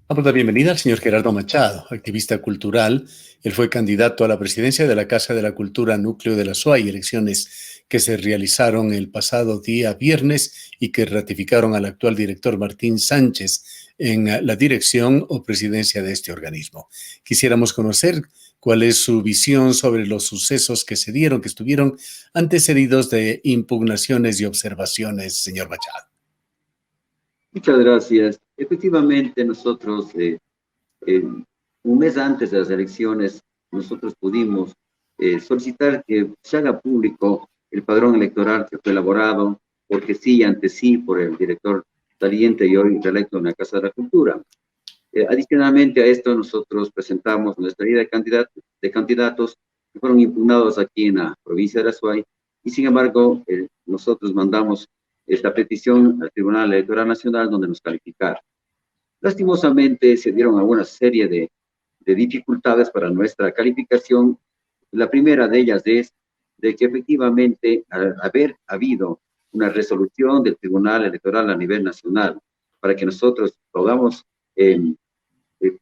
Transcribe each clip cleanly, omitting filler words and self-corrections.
Damos la bienvenida al señor Gerardo Machado, activista cultural. Él fue candidato a la presidencia de la Casa de la Cultura Núcleo de la SUAY, elecciones que se realizaron el pasado día viernes y que ratificaron al actual director Martín Sánchez en la dirección o presidencia de este organismo. Quisiéramos conocer cuál es su visión sobre los sucesos que se dieron, que estuvieron antecedidos de impugnaciones y observaciones, señor Machado. Muchas gracias. Efectivamente, nosotros, un mes antes de las elecciones, nosotros pudimos solicitar que se haga público el padrón electoral que fue elaborado, porque sí, ante sí, por el director saliente y hoy reelecto en la Casa de la Cultura. Adicionalmente a esto, nosotros presentamos nuestra lista de candidatos que fueron impugnados aquí en la provincia de Azuay, y sin embargo, nosotros mandamos esta petición al Tribunal Electoral Nacional donde nos calificaron. Lastimosamente se dieron alguna serie de dificultades para nuestra calificación. La primera de ellas es de que efectivamente, al haber habido una resolución del Tribunal Electoral a nivel nacional para que nosotros podamos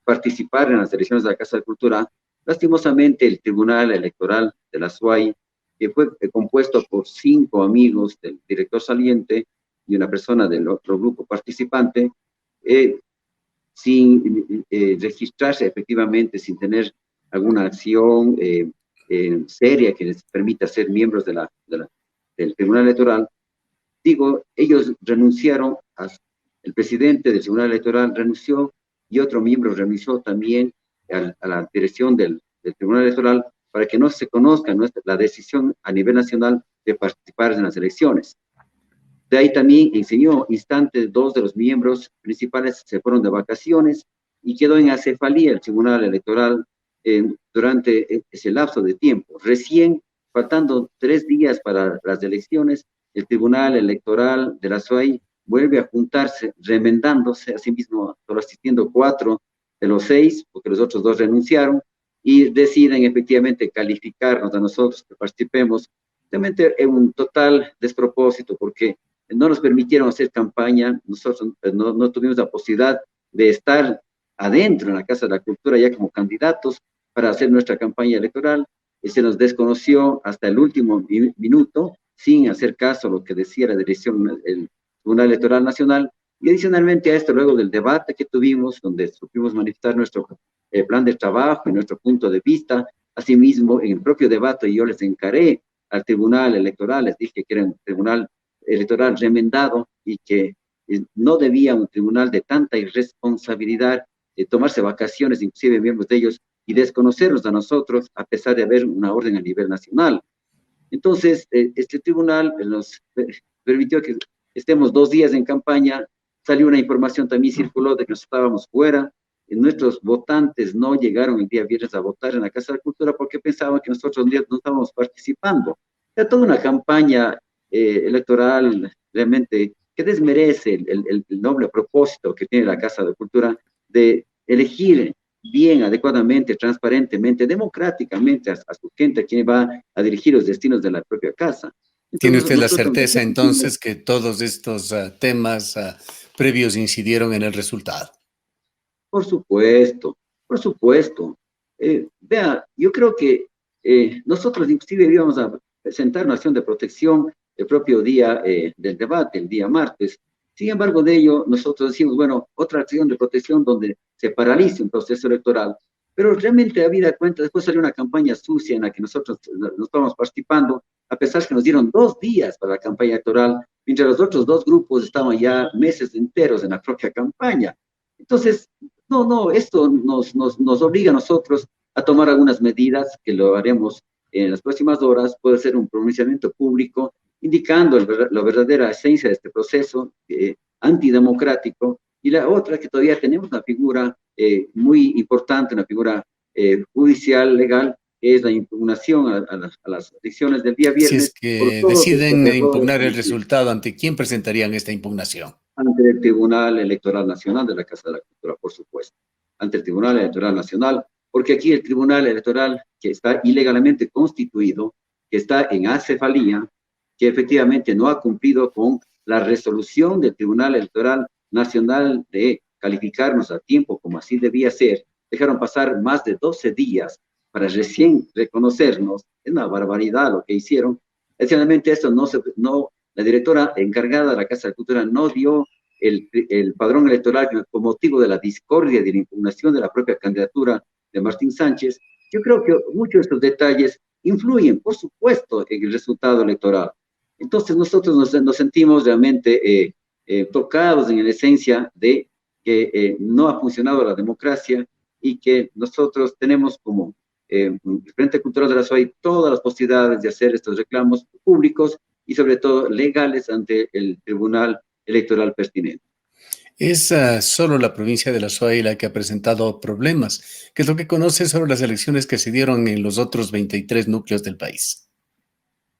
participar en las elecciones de la Casa de Cultura, lastimosamente el Tribunal Electoral de la SUAY, que fue compuesto por 5 amigos del director saliente y una persona del otro grupo participante, sin registrarse efectivamente, sin tener alguna acción seria que les permita ser miembros del Tribunal Electoral. Digo, ellos renunciaron, el presidente del Tribunal Electoral renunció y otro miembro renunció también a la dirección del Tribunal Electoral para que no se conozca la decisión a nivel nacional de participar en las elecciones. De ahí también enseñó instantes, 2 de los miembros principales se fueron de vacaciones y quedó en acefalía el Tribunal Electoral durante ese lapso de tiempo. Recién, faltando 3 días para las elecciones, el Tribunal Electoral de la SUAY vuelve a juntarse, remendándose, asimismo, solo asistiendo 4 de los 6, porque los otros 2 renunciaron, y deciden efectivamente calificarnos a nosotros que participemos, realmente en un total despropósito, porque no nos permitieron hacer campaña, nosotros no tuvimos la posibilidad de estar adentro en la Casa de la Cultura ya como candidatos para hacer nuestra campaña electoral, y se nos desconoció hasta el último minuto, sin hacer caso a lo que decía la dirección, el Tribunal Electoral Nacional. Y adicionalmente a esto, luego del debate que tuvimos, donde supimos manifestar nuestro plan de trabajo y nuestro punto de vista, asimismo, en el propio debate yo les encaré al Tribunal Electoral, les dije que era un tribunal electoral remendado y que no debía un tribunal de tanta irresponsabilidad tomarse vacaciones, inclusive miembros de ellos, y desconocernos a nosotros, a pesar de haber una orden a nivel nacional. Entonces, este tribunal nos permitió que estemos 2 días en campaña. Salió una información, también circuló de que nos estábamos fuera. Nuestros votantes no llegaron el día viernes a votar en la Casa de la Cultura porque pensaban que nosotros no estábamos participando. Era toda una campaña electoral realmente que desmerece el noble propósito que tiene la Casa de Cultura de elegir bien, adecuadamente, transparentemente, democráticamente a su gente, a quien va a dirigir los destinos de la propia casa. ¿Tiene Entonces, usted la nosotros certeza entonces que todos estos temas previos incidieron en el resultado? por supuesto, por supuesto. Vea, yo creo que nosotros inclusive íbamos a presentar una acción de protección el propio día del debate, el día martes. Sin embargo, de ello, nosotros decimos, bueno, otra acción de protección donde se paralice un proceso electoral. Pero realmente, habida cuenta, después salió una campaña sucia en la que nosotros no estábamos participando, a pesar que nos dieron 2 días para la campaña electoral, mientras los otros 2 grupos estaban ya meses enteros en la propia campaña. Entonces, no, esto nos obliga a nosotros a tomar algunas medidas que lo haremos en las próximas horas. Puede ser un pronunciamiento público indicando la verdadera esencia de este proceso antidemocrático, y la otra que todavía tenemos una figura muy importante, una figura judicial, legal, que es la impugnación a las elecciones del día Si viernes es por que todos estos deciden errores impugnar el cometidos resultado, ¿ante quién presentarían esta impugnación? ante el Tribunal Electoral Nacional de la Casa de la Cultura, por supuesto, ante el Tribunal Electoral Nacional, porque aquí el Tribunal Electoral, que está ilegalmente constituido, que está en acefalía, que efectivamente no ha cumplido con la resolución del Tribunal Electoral Nacional de calificarnos a tiempo como así debía ser, dejaron pasar más de 12 días para recién reconocernos. Es una barbaridad lo que hicieron. Adicionalmente, esto la directora encargada de la Casa de la Cultura no dio el padrón electoral con motivo de la discordia y de la impugnación de la propia candidatura de Martín Sánchez. Yo creo que muchos de estos detalles influyen, por supuesto, en el resultado electoral. Entonces nosotros nos sentimos realmente tocados en la esencia de que no ha funcionado la democracia y que nosotros tenemos como el Frente Cultural de la SUAY todas las posibilidades de hacer estos reclamos públicos y sobre todo legales ante el Tribunal Electoral pertinente. Es solo la provincia de La Suay la que ha presentado problemas. ¿Qué es lo que conoce sobre las elecciones que se dieron en los otros 23 núcleos del país?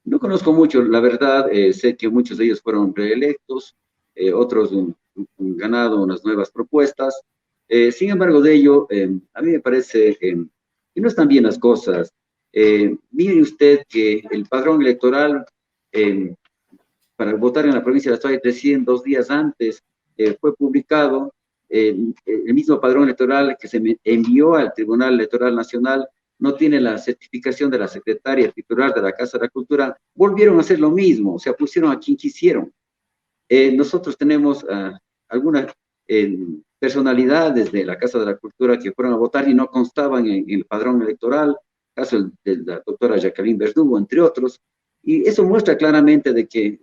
No conozco mucho, la verdad, sé que muchos de ellos fueron reelectos, otros ganado unas nuevas propuestas. Sin embargo, de ello, a mí me parece que no están bien las cosas. Mire usted que el padrón electoral para votar en la provincia de La Suay recién 2 días antes fue publicado. El mismo padrón electoral que se envió al Tribunal Electoral Nacional no tiene la certificación de la secretaria titular de la Casa de la Cultura. Volvieron a hacer lo mismo, o sea, pusieron a quien quisieron. Nosotros tenemos algunas personalidades de la Casa de la Cultura que fueron a votar y no constaban en el padrón electoral, caso de la doctora Jacqueline Verdugo, entre otros, y eso muestra claramente de que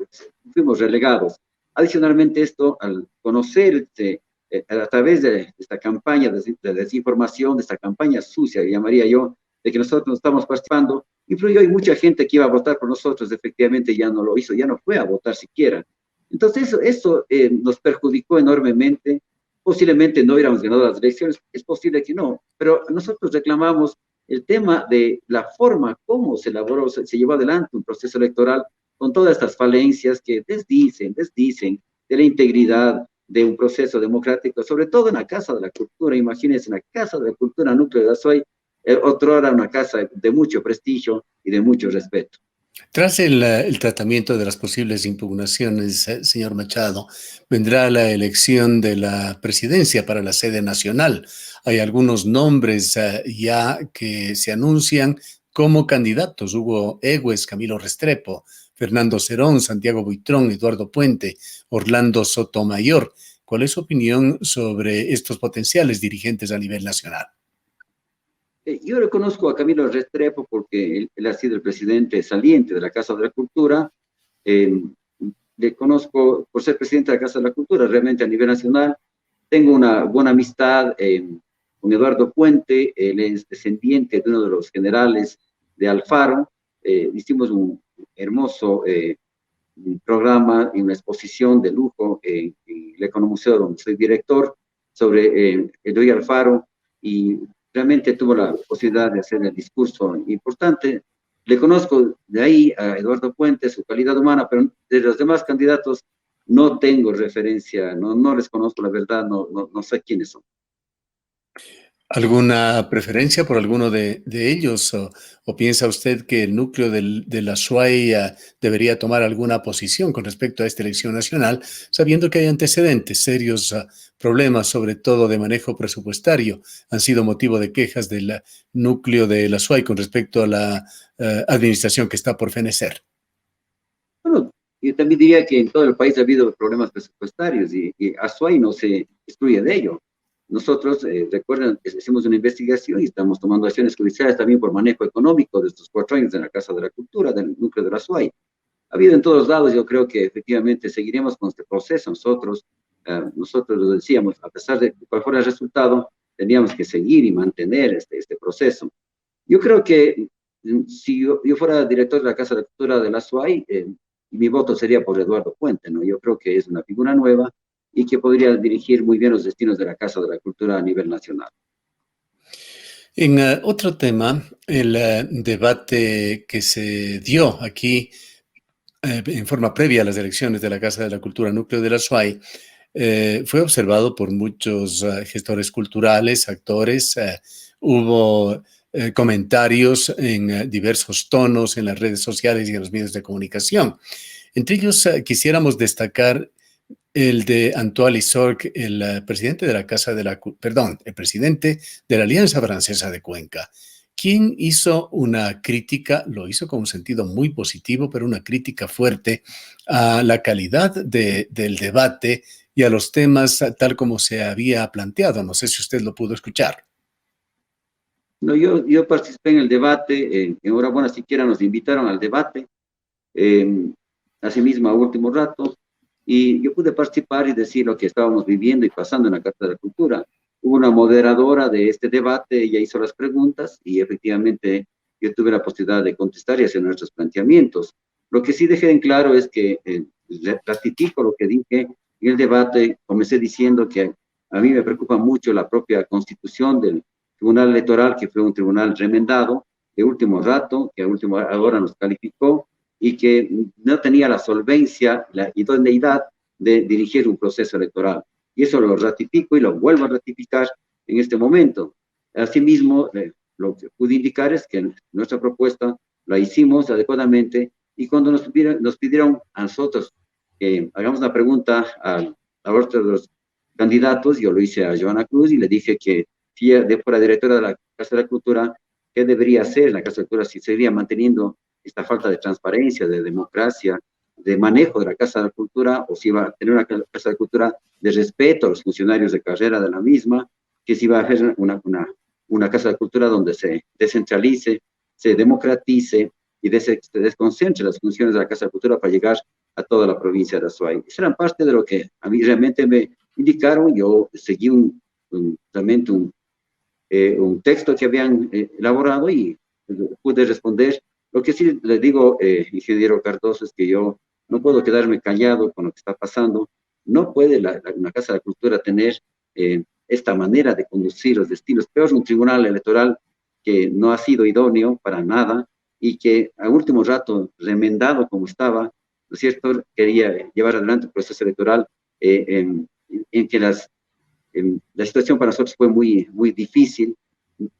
fuimos relegados. Adicionalmente, esto, al conocerse a través de esta campaña de desinformación, de esta campaña sucia, que llamaría yo, de que nosotros no estamos participando, influyó y mucha gente que iba a votar por nosotros, efectivamente ya no lo hizo, ya no fue a votar siquiera. Entonces, eso nos perjudicó enormemente. Posiblemente no hubiéramos ganado las elecciones, es posible que no, pero nosotros reclamamos el tema de la forma como se elaboró, se llevó adelante un proceso electoral con todas estas falencias que desdicen de la integridad de un proceso democrático, sobre todo en la Casa de la Cultura. Imagínense, en la Casa de la Cultura Núcleo de La Suay, otrora una casa de mucho prestigio y de mucho respeto. Tras el tratamiento de las posibles impugnaciones, señor Machado, vendrá la elección de la presidencia para la sede nacional. Hay algunos nombres ya que se anuncian como candidatos. Hugo Egues, Camilo Restrepo, Fernando Cerón, Santiago Buitrón, Eduardo Puente, Orlando Sotomayor. ¿Cuál es su opinión sobre estos potenciales dirigentes a nivel nacional? Yo reconozco a Camilo Restrepo porque él ha sido el presidente saliente de la Casa de la Cultura. Le conozco por ser presidente de la Casa de la Cultura, realmente a nivel nacional. Tengo una buena amistad con Eduardo Puente. Él es descendiente de uno de los generales de Alfaro. Hicimos un hermoso programa y una exposición de lujo en el Economuseo, donde soy director, sobre el rey Alfaro, y realmente tuvo la posibilidad de hacer el discurso importante. Le conozco de ahí a Eduardo Puente, su calidad humana, pero de los demás candidatos no tengo referencia, no les conozco la verdad, no sé quiénes son. ¿Alguna preferencia por alguno de ellos? ¿O piensa usted que el núcleo de la SUAY debería tomar alguna posición con respecto a esta elección nacional, sabiendo que hay antecedentes, serios problemas, sobre todo de manejo presupuestario, han sido motivo de quejas del núcleo de la SUAY con respecto a la administración que está por fenecer? Bueno, yo también diría que en todo el país ha habido problemas presupuestarios y Azuay no se excluye de ello. Nosotros, recuerden, hicimos una investigación y estamos tomando acciones judiciales también por manejo económico de estos 4 años en la Casa de la Cultura, del núcleo de la Azuay. Ha habido en todos lados, yo creo que efectivamente seguiremos con este proceso. Nosotros lo decíamos, a pesar de cuál fuera el resultado, teníamos que seguir y mantener este proceso. Yo creo que si yo fuera director de la Casa de la Cultura de la SUAY, mi voto sería por Eduardo Puente, ¿no? Yo creo que es una figura nueva y que podría dirigir muy bien los destinos de la Casa de la Cultura a nivel nacional. En otro tema, el debate que se dio aquí en forma previa a las elecciones de la Casa de la Cultura Núcleo de la SUAY, fue observado por muchos gestores culturales, actores. Hubo comentarios en diversos tonos en las redes sociales y en los medios de comunicación. Entre ellos, quisiéramos destacar el de Antoine Lizorg, el presidente de la Casa de la, perdón, el presidente de la Alianza Francesa de Cuenca, quien hizo una crítica, lo hizo con un sentido muy positivo, pero una crítica fuerte a la calidad del debate y a los temas tal como se había planteado. No sé si usted lo pudo escuchar. No, yo participé en el debate, enhorabuena, siquiera nos invitaron al debate, eh, asimismo a último rato, y yo pude participar y decir lo que estábamos viviendo y pasando en la Casa de la Cultura. Hubo una moderadora de este debate, ella hizo las preguntas y efectivamente yo tuve la posibilidad de contestar y hacer nuestros planteamientos. Lo que sí dejé en claro es que ratifico lo que dije en el debate, comencé diciendo que a mí me preocupa mucho la propia constitución del Tribunal Electoral, que fue un tribunal remendado de último rato, que a última hora nos calificó y que no tenía la solvencia, la idoneidad de dirigir un proceso electoral. Y eso lo ratifico y lo vuelvo a ratificar en este momento. Asimismo, lo que pude indicar es que nuestra propuesta la hicimos adecuadamente y cuando nos pidieron a nosotros que hagamos una pregunta a otros de los candidatos, yo lo hice a Joana Cruz y le dije que si fuera directora de la Casa de la Cultura, ¿qué debería hacer la Casa de la Cultura si seguiría manteniendo esta falta de transparencia, de democracia, de manejo de la Casa de la Cultura, o si iba a tener una Casa de la Cultura de respeto a los funcionarios de carrera de la misma, que si iba a hacer una Casa de la Cultura donde se descentralice, se democratice y se desconcentre las funciones de la Casa de la Cultura para llegar a toda la provincia de Azuay. Eso era parte de lo que a mí realmente me indicaron. Yo seguí realmente un texto que habían elaborado y pude responder. Lo que sí le digo, ingeniero Cardoso, es que yo no puedo quedarme callado con lo que está pasando. No puede una Casa de la Cultura tener esta manera de conducir los destinos. Peor un tribunal electoral que no ha sido idóneo para nada y que a último rato, remendado como estaba, ¿no es cierto?, quería llevar adelante el proceso electoral en que la situación para nosotros fue muy, muy difícil,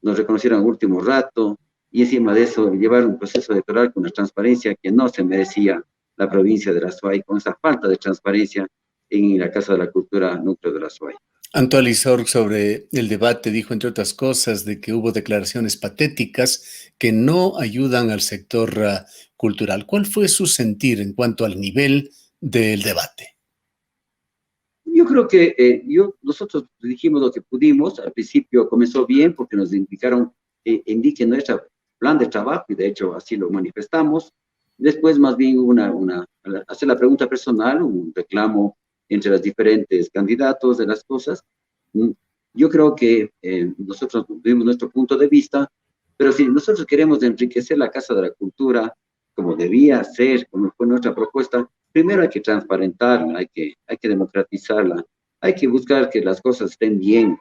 nos reconocieron a último rato, y encima de eso llevar un proceso electoral con una transparencia que no se merecía la provincia de la Azuay, con esa falta de transparencia en la Casa de la Cultura Núcleo de la Azuay. Antoine Lizorg sobre el debate dijo, entre otras cosas, de que hubo declaraciones patéticas que no ayudan al sector cultural. ¿Cuál fue su sentir en cuanto al nivel del debate? Yo creo que nosotros dijimos lo que pudimos. Al principio comenzó bien porque nos indicaron, indiquen nuestro plan de trabajo y de hecho así lo manifestamos. Después más bien hubo hacer la pregunta personal, un reclamo entre los diferentes candidatos de las cosas. Yo creo que nosotros tuvimos nuestro punto de vista, pero si nosotros queremos enriquecer la Casa de la Cultura como debía ser, como fue nuestra propuesta, primero hay que transparentarla, hay que democratizarla, hay que buscar que las cosas estén bien.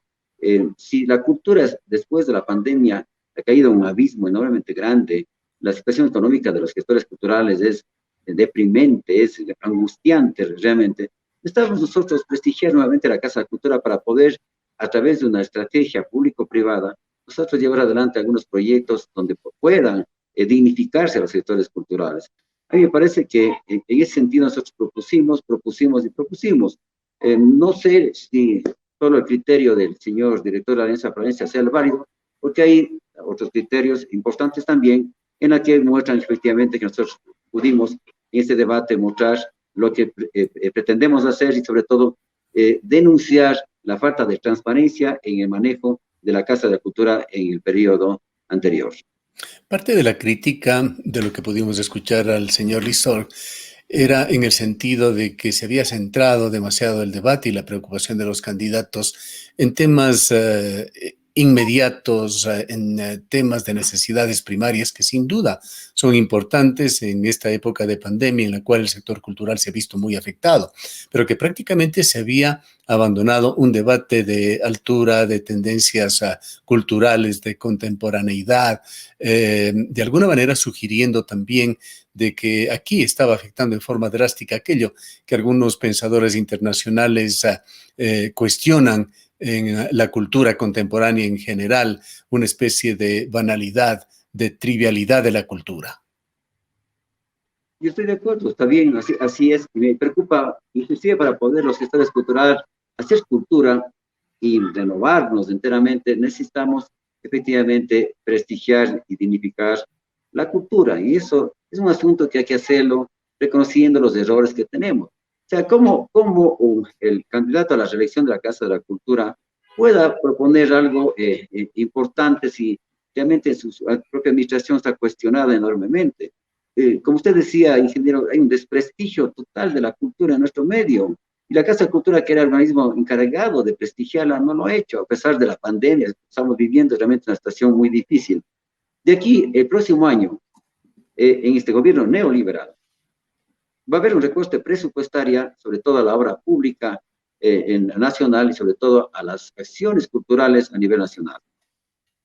Si la cultura después de la pandemia ha caído a un abismo enormemente grande, la situación económica de los gestores culturales es deprimente, es angustiante realmente. Estamos nosotros prestigiar nuevamente la Casa de Cultura para poder, a través de una estrategia público-privada, nosotros llevar adelante algunos proyectos donde puedan dignificarse a los sectores culturales. A mí me parece que en ese sentido nosotros propusimos. No sé si solo el criterio del señor director de la Alianza Provincia sea el válido, porque hay otros criterios importantes también en la que muestran efectivamente que nosotros pudimos en este debate mostrar lo que pretendemos hacer y sobre todo denunciar la falta de transparencia en el manejo de la Casa de la Cultura en el periodo anterior. Parte de la crítica de lo que pudimos escuchar al señor Lizorg era en el sentido de que se había centrado demasiado el debate y la preocupación de los candidatos en temas inmediatos, en temas de necesidades primarias que sin duda son importantes en esta época de pandemia en la cual el sector cultural se ha visto muy afectado, pero que prácticamente se había abandonado un debate de altura, de tendencias culturales, de contemporaneidad, de alguna manera sugiriendo también de que aquí estaba afectando en forma drástica aquello que algunos pensadores internacionales cuestionan en la cultura contemporánea en general, una especie de banalidad, de trivialidad de la cultura. Yo estoy de acuerdo, está bien, así es. Me preocupa, inclusive para poder los gestores culturales hacer cultura y renovarnos enteramente, necesitamos efectivamente prestigiar y dignificar la cultura. Y eso es un asunto que hay que hacerlo reconociendo los errores que tenemos. O sea, cómo el candidato a la reelección de la Casa de la Cultura pueda proponer algo importante si realmente su propia administración está cuestionada enormemente. Como usted decía, ingeniero, hay un desprestigio total de la cultura en nuestro medio. Y la Casa de Cultura, que era el organismo encargado de prestigiarla, no lo ha hecho, a pesar de la pandemia que estamos viviendo, realmente una situación muy difícil. De aquí, el próximo año, en este gobierno neoliberal, va a haber un recorte presupuestario, sobre todo a la obra pública nacional y sobre todo a las acciones culturales a nivel nacional.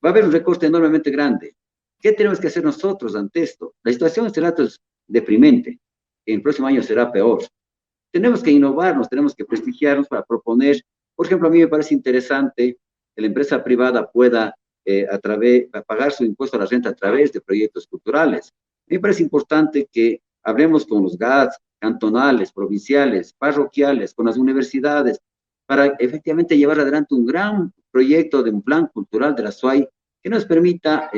Va a haber un recorte enormemente grande. ¿Qué tenemos que hacer nosotros ante esto? La situación en este rato es deprimente. En el próximo año será peor. Tenemos que innovarnos, tenemos que prestigiarnos para proponer. Por ejemplo, a mí me parece interesante que la empresa privada pueda pagar su impuesto a la renta a través de proyectos culturales. A mí me parece importante que hablemos con los GATS cantonales, provinciales, parroquiales, con las universidades, para efectivamente llevar adelante un gran proyecto de un plan cultural de la SUAY que nos permita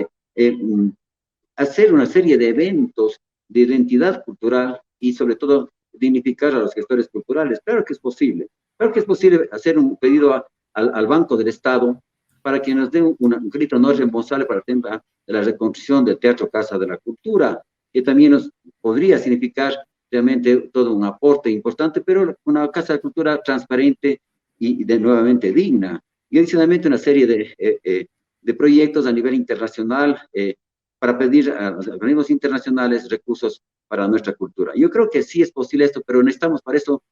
hacer una serie de eventos de identidad cultural y sobre todo dignificar a los gestores culturales. Claro que es posible. Claro que es posible hacer un pedido al Banco del Estado para que nos den un crédito no reembolsable para el tema de la reconstrucción del Teatro Casa de la Cultura, que también nos podría significar realmente todo un aporte importante, pero una Casa de Cultura transparente y nuevamente digna. Y adicionalmente una serie de proyectos a nivel internacional para pedir a los organismos internacionales recursos para nuestra cultura. Yo creo que sí es posible esto, pero necesitamos para eso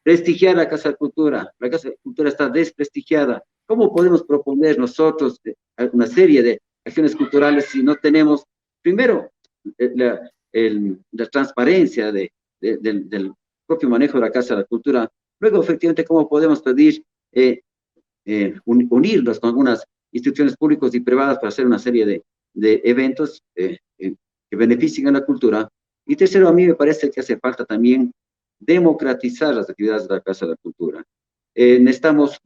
prestigiar la Casa de Cultura. La Casa de Cultura está desprestigiada. ¿Cómo podemos proponer nosotros una serie de acciones culturales si no tenemos, primero, la transparencia del propio manejo de la Casa de la Cultura? Luego, efectivamente, ¿cómo podemos pedir unirnos con algunas instituciones públicas y privadas para hacer una serie de eventos que beneficien a la cultura? Y tercero, a mí me parece que hace falta también democratizar las actividades de la Casa de la Cultura. Necesitamos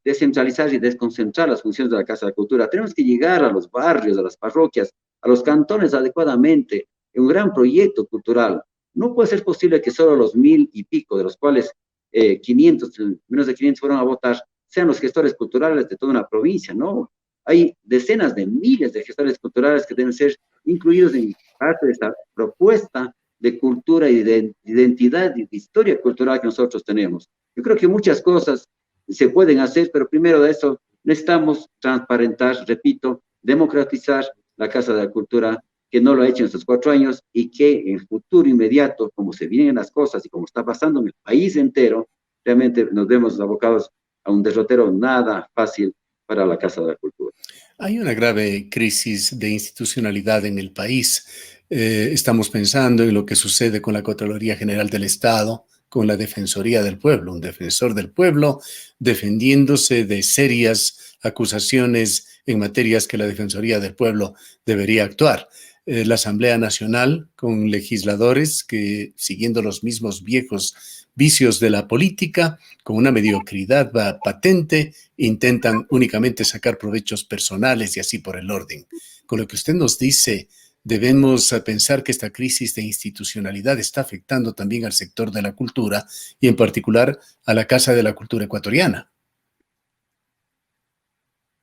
descentralizar y desconcentrar las funciones de la Casa de la Cultura. Tenemos que llegar a los barrios, a las parroquias, a los cantones adecuadamente, en un gran proyecto cultural. No puede ser posible que solo los 1000 y pico, de los cuales 500, menos de 500 fueron a votar, sean los gestores culturales de toda una provincia, ¿no? Hay decenas de miles de gestores culturales que deben ser incluidos en parte de esta propuesta de cultura y de identidad y de historia cultural que nosotros tenemos. Yo creo que muchas cosas se pueden hacer, pero primero de eso necesitamos transparentar, repito, democratizar la Casa de la Cultura, que no lo ha hecho en estos 4 años y que en el futuro inmediato, como se vienen las cosas y como está pasando en el país entero, realmente nos vemos abocados a un derrotero nada fácil para la Casa de la Cultura. Hay una grave crisis de institucionalidad en el país. Estamos pensando en lo que sucede con la Contraloría General del Estado, con la Defensoría del Pueblo, un defensor del pueblo defendiéndose de serias acusaciones en materias que la Defensoría del Pueblo debería actuar. La Asamblea Nacional, con legisladores que, siguiendo los mismos viejos vicios de la política, con una mediocridad patente, intentan únicamente sacar provechos personales y así por el orden. Con lo que usted nos dice, debemos pensar que esta crisis de institucionalidad está afectando también al sector de la cultura y en particular a la Casa de la Cultura ecuatoriana.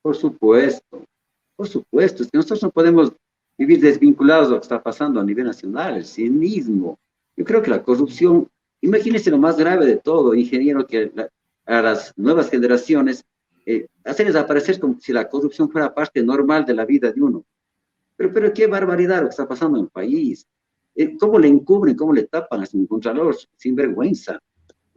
Por supuesto, es que nosotros no podemos vivir desvinculados de lo que está pasando a nivel nacional, el cinismo. Yo creo que la corrupción, imagínense lo más grave de todo, ingeniero, que a las nuevas generaciones, hacer desaparecer como si la corrupción fuera parte normal de la vida de uno. Pero qué barbaridad lo que está pasando en el país. ¿Cómo le encubren, cómo le tapan a un contralor sin vergüenza?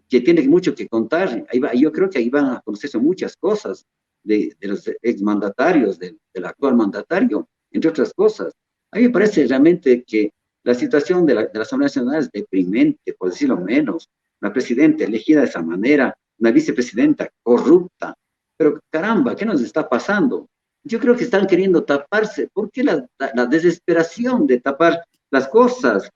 Que tiene mucho que contar. Yo creo que ahí van a conocerse muchas cosas de los exmandatarios, del actual mandatario, entre otras cosas. A mí me parece realmente que la situación de la Asamblea Nacional es deprimente, por decirlo menos. Una presidenta elegida de esa manera, una vicepresidenta corrupta. Pero caramba, ¿qué nos está pasando? Yo creo que están queriendo taparse. ¿Por qué la desesperación de tapar las cosas?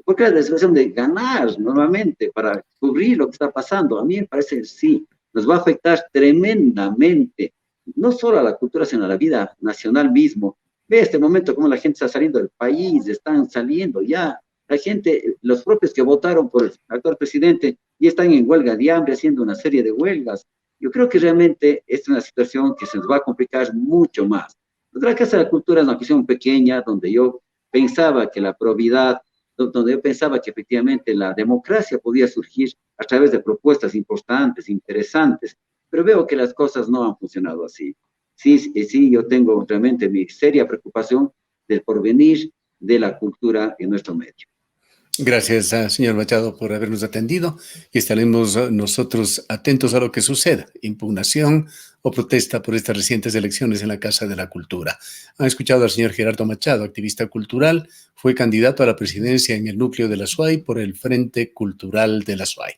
porque la desesperación de ganar nuevamente para cubrir lo que está pasando, a mí me parece sí, nos va a afectar tremendamente, no solo a la cultura, sino a la vida nacional mismo. Ve este momento cómo la gente está saliendo del país, están saliendo ya, la gente, los propios que votaron por el actual presidente, ya están en huelga de hambre, haciendo una serie de huelgas. Yo creo que realmente es una situación que se nos va a complicar mucho más. La Casa de la Cultura es una cuestión pequeña donde yo pensaba que la probidad, donde yo pensaba que efectivamente la democracia podía surgir a través de propuestas importantes, interesantes, pero veo que las cosas no han funcionado así. Sí, sí, yo tengo realmente mi seria preocupación del porvenir de la cultura en nuestro medio. Gracias, señor Machado, por habernos atendido y estaremos nosotros atentos a lo que suceda, impugnación o protesta por estas recientes elecciones en la Casa de la Cultura. Han escuchado al señor Gerardo Machado, activista cultural, fue candidato a la presidencia en el núcleo de la SUAY por el Frente Cultural de la SUAY.